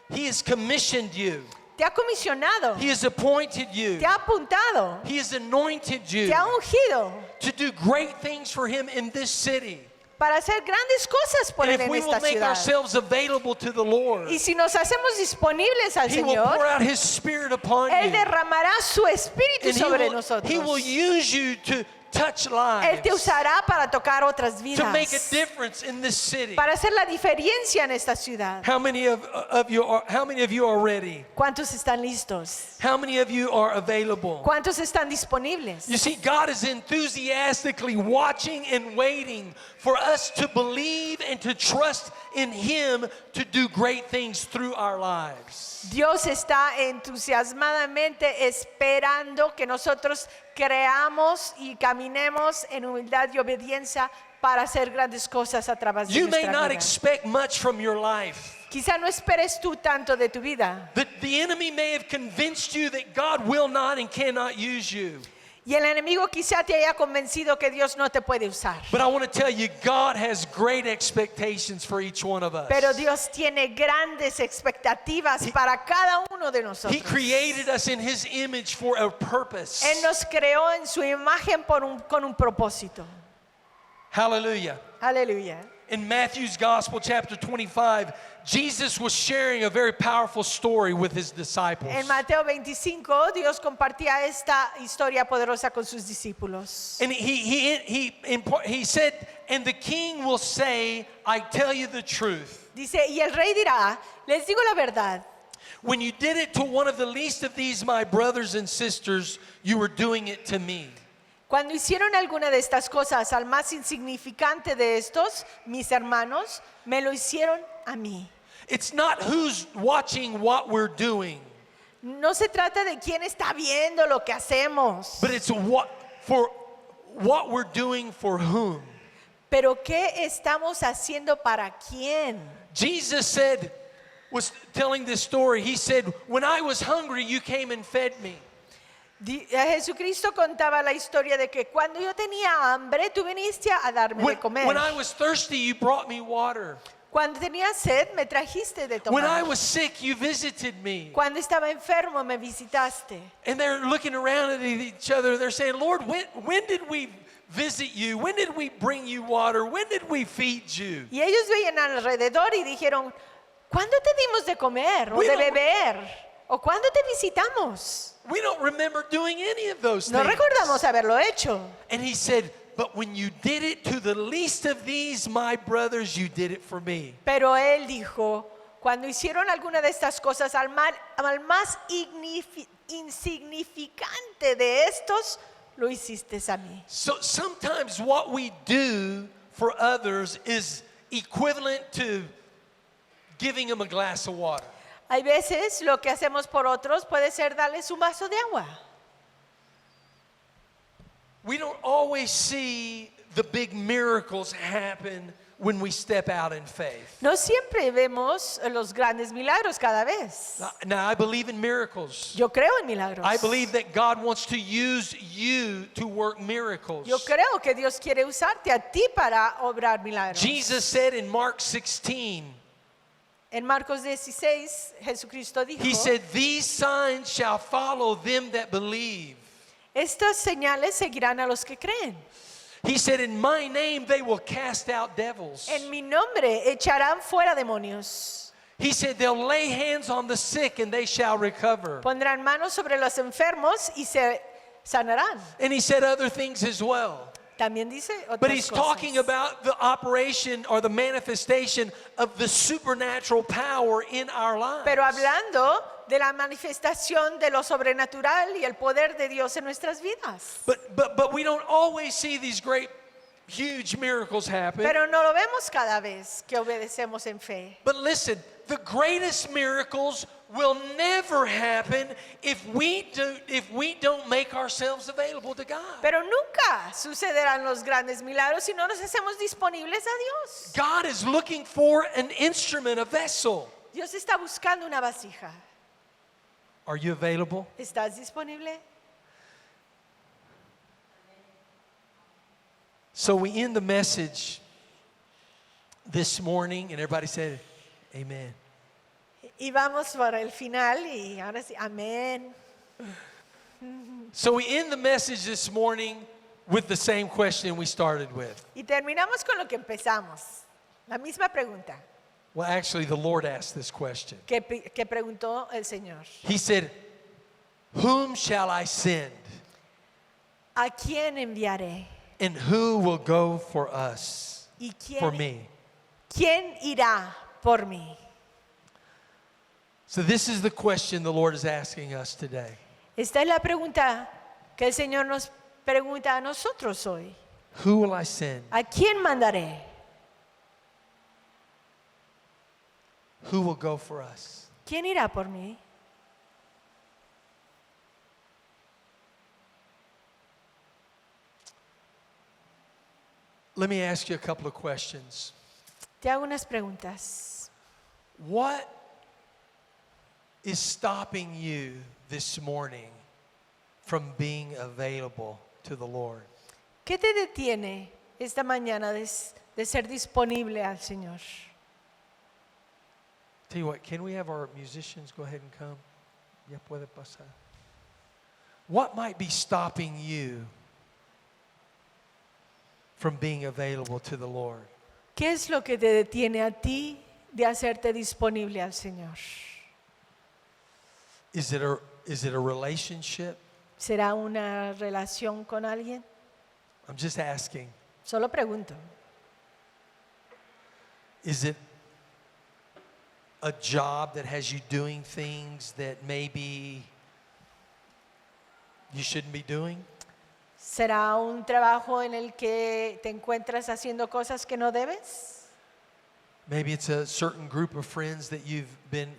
He has commissioned you. Te ha comisionado, He has appointed you. te ha apuntado, He has anointed you te ha ungido to do great things for him in this city. para hacer grandes cosas por And Él if en we will esta make ciudad. ourselves available to the Lord, Y si nos hacemos disponibles al he will pour Señor, out his Spirit upon Él you. derramará su espíritu And sobre nosotros. he will use you to touch Él te lives, usará para tocar otras to make a vidas, difference in this city. para hacer la diferencia en esta ciudad. How many of you are ready? ¿Cuántos están listos? How many of you are available? ¿Cuántos están disponibles? You see, God is enthusiastically watching and waiting for us to believe and to trust in Him to do great things through our lives. Dios está entusiasmadamente esperando que nosotros creamos y caminemos en humildad y obediencia para hacer grandes cosas a través de You may nuestra not vida. expect much from your life. Quizá no esperes tú tanto de tu vida. The enemy may have convinced you that God will not and cannot use you. Y el enemigo quizá te haya convencido que Dios no te puede usar. But I want to tell you, God has great expectations for each one of us. Pero Dios tiene grandes expectativas para cada uno de He nosotros. created us in His image for a purpose. Él nos creó en su imagen con un propósito. Hallelujah. Aleluya. In Matthew's Gospel, chapter 25, Jesus was sharing a very powerful story with His disciples. En Mateo 25, Dios compartía esta historia poderosa con sus discípulos. And he said, and the king will say, I tell you the truth. Dice, y el rey dirá, les digo la verdad, When you did it to one of the least of these, my brothers and sisters, you were doing it to me. cuando hicieron alguna de estas cosas al más insignificante de estos, mis hermanos, me lo hicieron a mí. It's not who's watching what we're doing, No se trata de quién está viendo lo que hacemos, but it's what we're doing for whom. pero qué estamos haciendo para quién. Jesus was telling this story. He said, when I was hungry, you came and fed me. Jesucristo contaba la historia de que cuando yo tenía hambre, tú viniste a darme de comer. When I was thirsty, you brought me water. Cuando tenía sed, me trajiste de When I tomar. was sick, you visited me. Cuando estaba enfermo, me visitaste. And they're looking around at each other. They're saying, Lord, when did we visit you? When did we bring you water? When did we feed you? Y ellos veían alrededor y dijeron, ¿cuándo te dimos de comer o We de don't- beber? ¿O cuándo te visitamos? We don't remember doing any of those No things. recordamos haberlo hecho. And he said, but when you did it to the least of these, my brothers, you did it for me. Pero él dijo, cuando hicieron alguna de estas cosas al más insignificante de estos, lo hiciste a mí. So sometimes what we do for others is equivalent to giving them a glass of water. Hay veces lo que hacemos por otros puede ser darles un vaso de agua. We don't always see the big miracles happen when we step out in faith. No siempre vemos los grandes milagros cada vez. Now, I believe in miracles. Yo creo en milagros. I believe that God wants to use you to work miracles. Yo creo que Dios quiere usarte a ti para obrar milagros. Jesus said in Mark 16, En Marcos 16, Jesucristo dijo, He said, these signs shall follow them that believe. estas señales seguirán a los que creen. He said, in my name they will cast out devils. En mi nombre echarán fuera demonios. He said, they'll lay hands on the sick and they shall recover. Pondrán manos sobre los enfermos y se sanarán. And he said other things as well. También dice But otras he's cosas. talking about the operation or the manifestation of the supernatural power in our lives. Pero hablando de la manifestación de lo sobrenatural y el poder de Dios en nuestras vidas. But we don't always see these great, huge miracles happen. Pero no lo vemos cada vez que obedecemos en fe. But listen, the greatest miracles will never happen if we don't make ourselves available to God. Pero nunca sucederán los grandes milagros si no nos hacemos disponibles a Dios. God is looking for an instrument, a vessel. Dios está buscando una vasija. Are you available? ¿Estás disponible? So we end the message this morning, and everybody said, Amen. Y vamos para el final y ahora sí, amén. So we end the message this morning with the same question we started with. Y terminamos con lo que empezamos. La misma pregunta Well, actually, the Lord asked this question. que preguntó el Señor. He said, "Whom shall I send? ¿A quién enviaré? And who will go for us, ¿Y for me?" quién irá por mí? So this is the question the Lord is asking us today. Esta es la pregunta que el Señor nos pregunta a nosotros hoy. Who will I send? ¿A quién mandaré? Who will go for us? ¿Quién irá por mí? Let me ask you a couple of questions. Te hago unas preguntas. What is stopping you this morning from being available to the Lord? ¿Qué te detiene esta mañana de ser disponible al Señor? Tell you what, can we have our musicians go ahead and come? Ya puede pasar. What might be stopping you from being available to the Lord? ¿Qué es lo que te detiene a ti de hacerte disponible al Señor? Is it a relationship? ¿Será una relación con alguien? I'm just asking. Solo pregunto. Is it a job that has you doing things that maybe you shouldn't be doing? ¿Será un trabajo en el que te encuentras haciendo cosas que no debes? Maybe it's a certain group of friends that you've been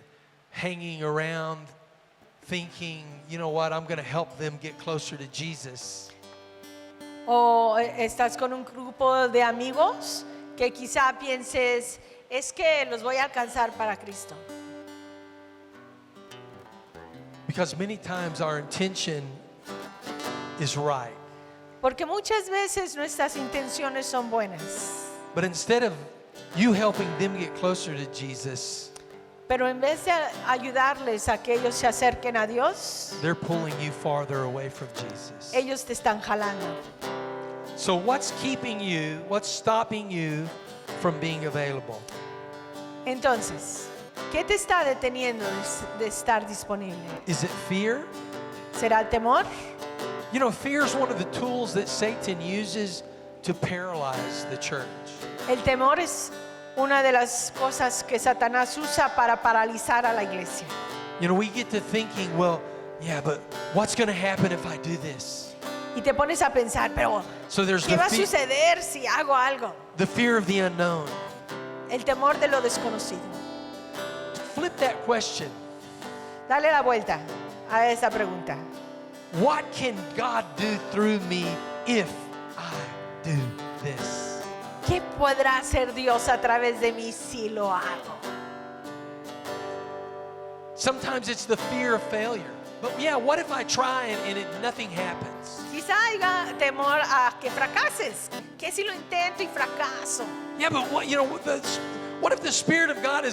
hanging around thinking, you know what, I'm going to help them get closer to Jesus. ¿O estás con un grupo de amigos que quizá pienses, es que los voy a alcanzar para Cristo? Because many times our intention is right. Porque muchas veces nuestras intenciones son buenas, But instead of you helping them get closer to Jesus, pero en vez de ayudarles a que ellos se acerquen a Dios, they're pulling you farther away from Jesus. ellos te están jalando. So what's stopping you from being available? Entonces, ¿qué te está deteniendo de estar disponible? Is it fear? ¿Será el temor? You know, fear is one of the tools that Satan uses to paralyze the church. El temor es una de las cosas que Satanás usa para paralizar a la iglesia. You know, we get to thinking, well, yeah, but what's going to happen if I do this? Y te pones a pensar, pero So there's ¿qué va a suceder si hago algo? the fear of the unknown. El temor de lo desconocido. Flip that question. Dale la vuelta a esa pregunta. What can God do through me if I do this? ¿Qué podrá hacer Dios a través de mí si lo hago? Sometimes it's the fear of failure. But yeah, what if I try and nothing happens? Quizá haya temor a que fracases. ¿Qué si lo intento y fracaso? Yeah, but what if the Spirit of God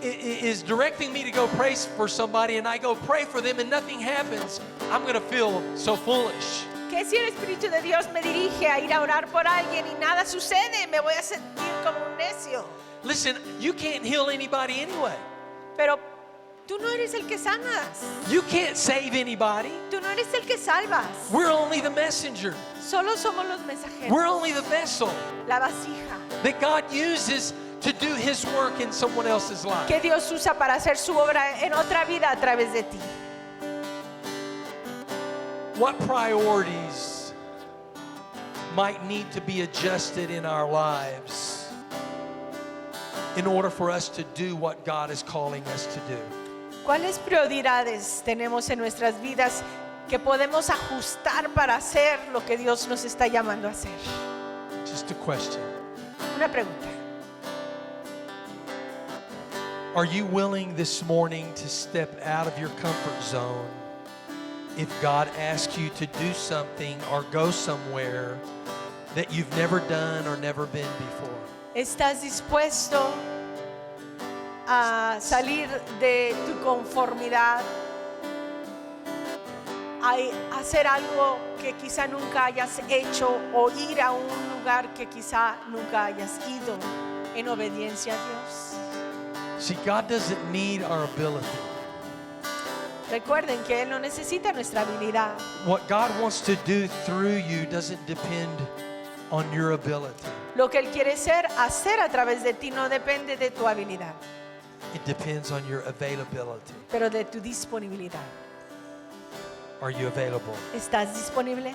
is directing me to go pray for somebody and I go pray for them and nothing happens? I'm going to feel so foolish. ¿Qué si el Espíritu de Dios me dirige a ir a orar por alguien y nada sucede? Me voy a sentir como un necio. Listen, you can't heal anybody anyway. Pero tú no eres el que sanas. You can't save anybody. Tú no eres el que salvas. We're only the messenger. Solo somos los mensajeros. We're only the vessel La vasija that God uses to do His work in someone else's life. que Dios usa para hacer su obra en otra vida a través de ti. What priorities might need to be adjusted in our lives in order for us to do what God is calling us to do? ¿Cuáles prioridades tenemos en nuestras vidas que podemos ajustar para hacer lo que Dios nos está llamando a hacer? Just a question. Una pregunta. Are you willing this morning to step out of your comfort zone if God asks you to do something or go somewhere that you've never done or never been before? ¿Estás dispuesto a salir de tu conformidad, hacer algo que quizá nunca hayas hecho o ir a un lugar que quizá nunca hayas ido en obediencia a Dios. See, God doesn't need our ability. Recuerden que Él no necesita nuestra habilidad. What God wants to do through you doesn't depend on your ability. Lo que Él quiere hacer a través de ti no depende de tu habilidad, It depends on your availability. pero de tu disponibilidad. Are you available? ¿Estás disponible?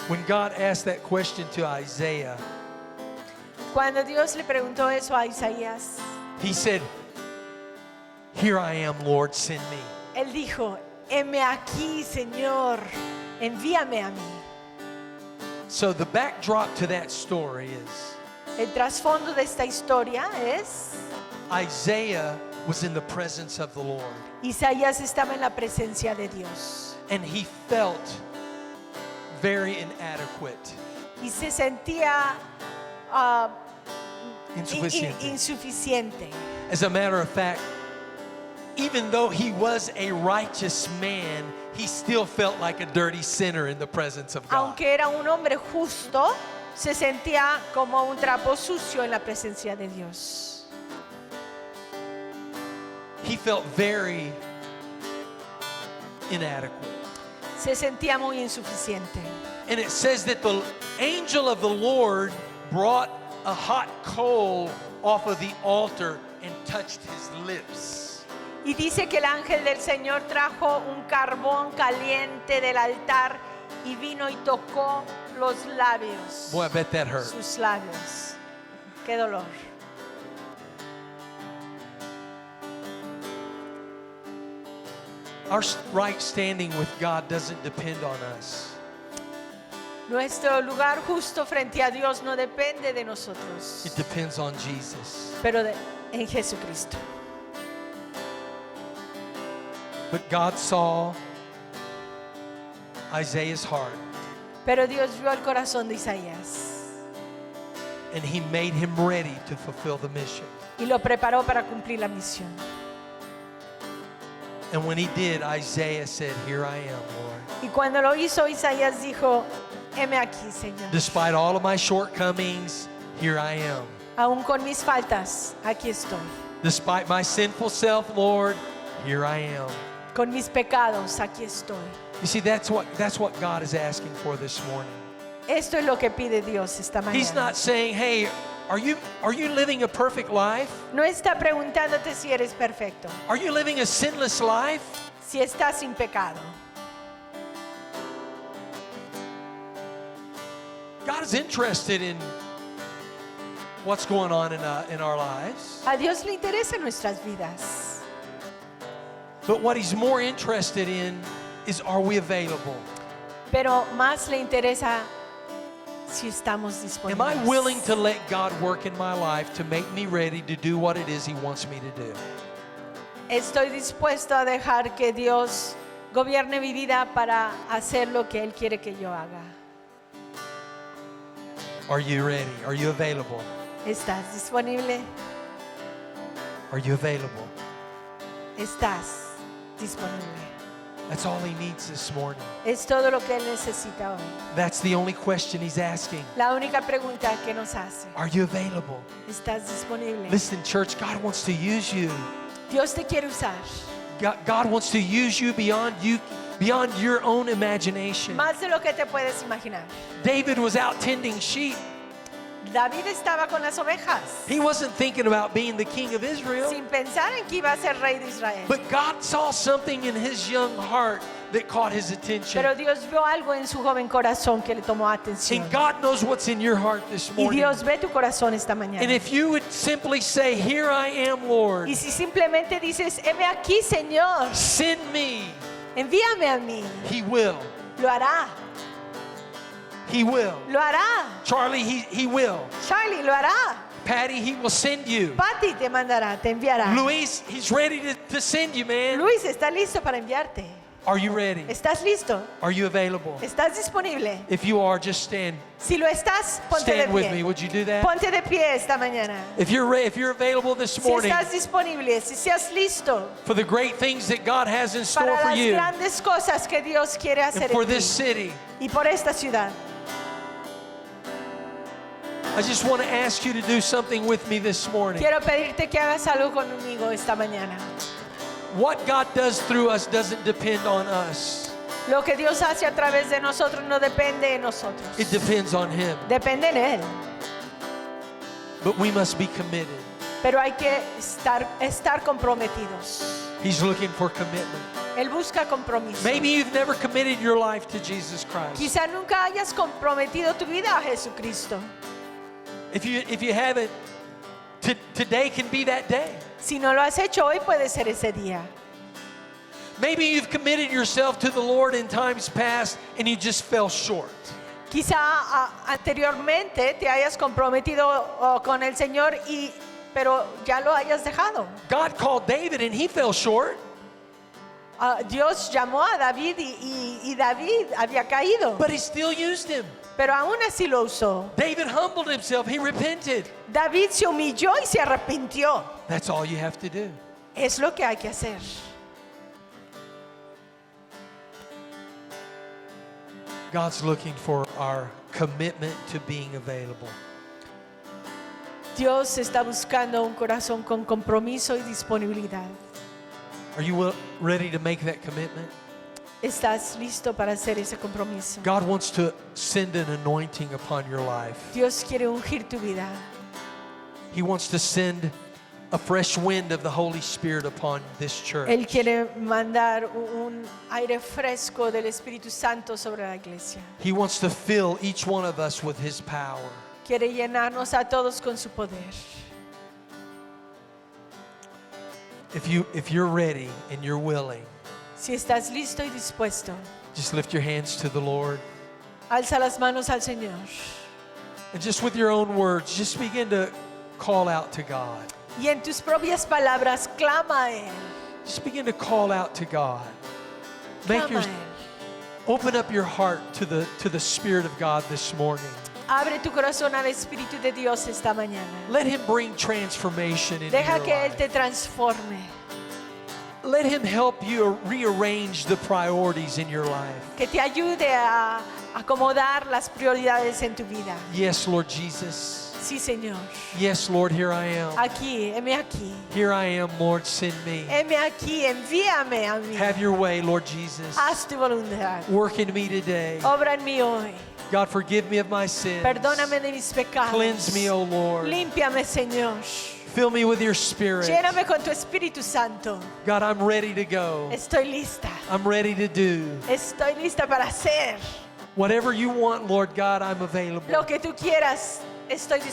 When God asked that question to Isaiah, Cuando Dios le preguntó eso a Isaías, he said, "Here I am, Lord, send me." Él dijo, heme aquí, Señor, envíame a mí. So the backdrop to that story is El trasfondo de esta historia es, Isaiah was in the presence of the Lord, Isaías estaba en la presencia de Dios and he felt very inadequate, y se sentía insufficient. insuficiente. As a matter of fact, even though he was a righteous man, he still felt like a dirty sinner in the presence of God. Aunque era un hombre justo, se sentía como un trapo sucio en la presencia de Dios. He felt very inadequate. Se sentía muy insuficiente. And it says that the angel of the Lord brought a hot coal off of the altar and touched his lips. Y dice que el ángel del Señor trajo un carbón caliente del altar y vino y tocó los labios, Boy, I bet that hurt. sus labios. Qué dolor. Our right standing with God doesn't depend on us. Nuestro lugar justo frente a Dios no depende de nosotros, It depends on Jesus. pero en Jesucristo. But God saw Isaiah's heart, Pero Dios vio el corazón de Isaías and he made him ready to fulfill the mission. y lo preparó para cumplir la misión. And when he did, Isaiah said, "Here I am, Lord. Y cuando lo hizo, Isaías dijo, heme aquí, Señor. Despite all of my shortcomings, here I am. Aún con mis faltas, aquí estoy. Despite my sinful self, Lord, here I am." Con mis pecados, aquí estoy. You see, that's what God is asking for this morning. Esto es lo que pide Dios esta He's mañana. not saying, "Hey, are you living a perfect life? No está preguntándote si eres perfecto, Are you living a sinless life?" si estás sin pecado. God is interested in what's going on in our lives. A Dios le interesan nuestras vidas, But what he's more interested in is, are we available? pero más le interesa si estamos Am I willing disponibles. to let God work in my life to make me ready to do what it is he wants me to do? Estoy dispuesto a dejar que Dios gobierne mi vida para hacer lo que Él quiere que yo haga. Are you ready? Are you available? ¿Estás disponible? Are you available? ¿Estás disponible? That's all he needs this morning. Es todo lo que Él necesita hoy. That's the only question he's asking. La única pregunta que nos hace, Are you available? ¿estás disponible? Listen, church, God wants to use you. Dios te quiere usar. God wants to use you beyond your own imagination. Más de lo que te puedes imaginar. David was out tending sheep. David estaba con las ovejas, He wasn't thinking about being the king of Israel. sin pensar en que iba a ser rey de Israel. But God saw something in his young heart that caught his attention. Pero Dios vio algo en su joven corazón que le tomó atención. And God knows what's in your heart this Y morning. Dios ve tu corazón esta And mañana. if you would simply say, "Here I am, Lord. Y si simplemente dices, heme aquí, Señor, Send me," envíame a mí, he will. lo hará, He will. lo hará. Charlie, he will. Charlie, lo hará. Patty, he will send you. Patty te mandará, te enviará. Luis, he's ready to send you, man. Luis está listo para enviarte. Are you ready? ¿Estás listo? Are you available? ¿Estás disponible? If you are, just stand. Si lo estás, ponte de Stand with me. pie. Would you do that? Ponte de pie esta mañana. If you're available this Si morning estás disponible, si seas listo for the great things that God has in store para for las you grandes cosas que Dios quiere and hacer for en ti this city, y por esta ciudad. I just want to ask you to do something with me this morning. Quiero pedirte que hagas algo conmigo esta mañana. What God does through us doesn't depend on us. Lo que Dios hace a través de nosotros no depende de nosotros. It depends on Him. Depende en Él. But we must be committed. Pero hay que estar comprometidos. He's looking for commitment. Él busca compromiso. Maybe you've never committed your life to Jesus Christ. Quizá nunca hayas comprometido tu vida a Jesucristo. If you haven't, today can be that day. Si no lo has hecho hoy, puede ser ese día. Maybe you've committed yourself to the Lord in times past and you just fell short. Quizá anteriormente te hayas comprometido con el Señor pero ya lo hayas dejado. God called David and he fell short. Dios llamó a David y David había caído, But he still used him. pero aún así lo usó. David humbled himself. He repented. David se humilló y se arrepintió. That's all you have to do. Es lo que hay que hacer. God's looking for our commitment to being available. Dios está buscando un corazón con compromiso y disponibilidad. Are you ready to make that commitment? ¿Estás listo para hacer ese compromiso? God wants to send an anointing upon your life. Dios quiere ungir tu vida. He wants to send a fresh wind of the Holy Spirit upon this church. Él quiere mandar un aire fresco del Espíritu Santo sobre la iglesia. He wants to fill each one of us with His power. Quiere llenarnos a todos con su poder. If you're ready and you're willing, Si estás listo y dispuesto, just lift your hands to the Lord. alza las manos al Señor. And just with your own words, just begin to call out to God. Y en tus propias palabras, clama a Él. Just begin to call out to God. Make Clama your, a Él. open up your heart to the Spirit of God this morning. Abre tu corazón al Espíritu de Dios esta mañana. Let Him bring transformation into Deja your que Él life. te transforme. Let Him help you rearrange the priorities in your life. Que te ayude a acomodar las prioridades en tu vida. Yes, Lord Jesus. Sí, Señor. Yes, Lord, here I am. Aquí, heme aquí. Here I am, Lord, send me. Heme aquí, envíame a mí. Have your way, Lord Jesus. Haz tu voluntad. Work in me today. Obra en mí hoy. God, forgive me of my sins. Perdóname de mis pecados. Cleanse me, O Lord. Límpiame, Señor. Fill me with your Spirit. Lléname con tu Espíritu Santo. God, I'm ready to go. Estoy lista. I'm ready to do. Estoy lista para hacer Whatever you want, Lord God, I'm available. lo que tú quieras. Estoy